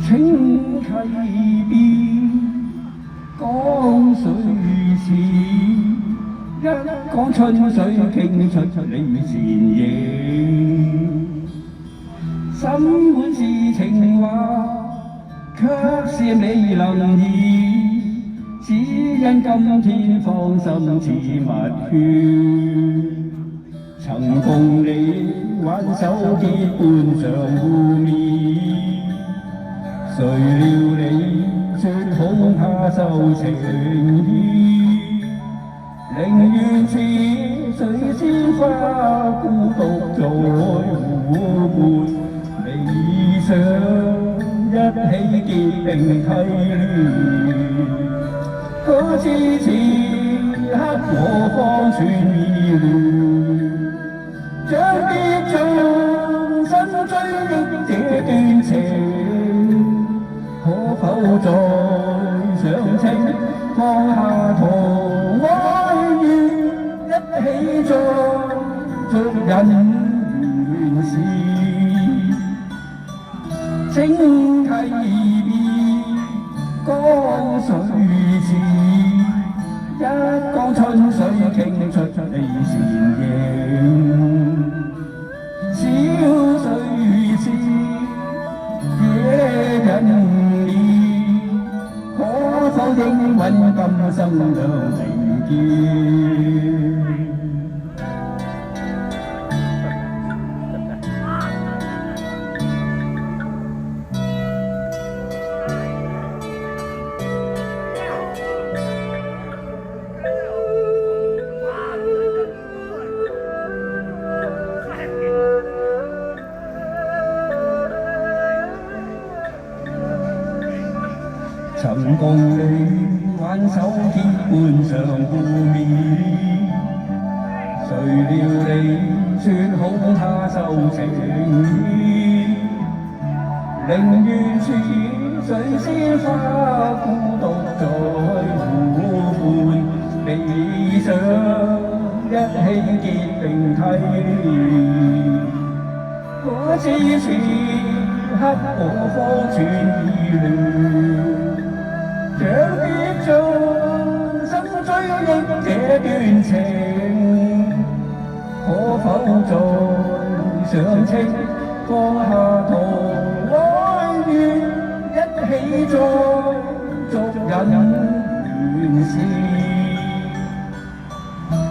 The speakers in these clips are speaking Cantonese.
清溪邊，江水似，一江春水傾出你倩影。心滿是情話，卻是未能移，只因今天芳心似蜜圈。曾共你挽手結伴常互勉，誰料你說恐怕受情牽，寧願似水仙花孤獨在湖畔，理想一起結並蒂聯，可知此刻我方寸已亂。將別盡身追憶這段情，可否再上情，放下圖哀怨，一起再續人緣事。清溪邊，江水似，一江春水傾出你倩影。小水似野人兒，可否應允今生兩情結？曾共你挽手結伴常互勉，誰料你說恐怕受情牽，寧願似水仙花孤獨在湖畔，理想一起結並蒂聯，可知此刻我方寸已亂。將別盡心追憶這段情，可否再上情，放下圖哀怨，一起再續人緣事。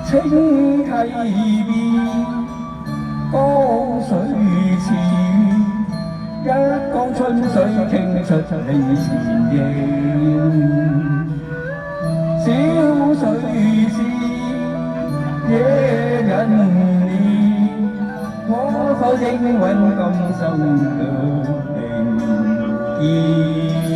清溪邊，江水似，一江春水傾出你倩影。小水似野人兒，可否應允今生兩情結？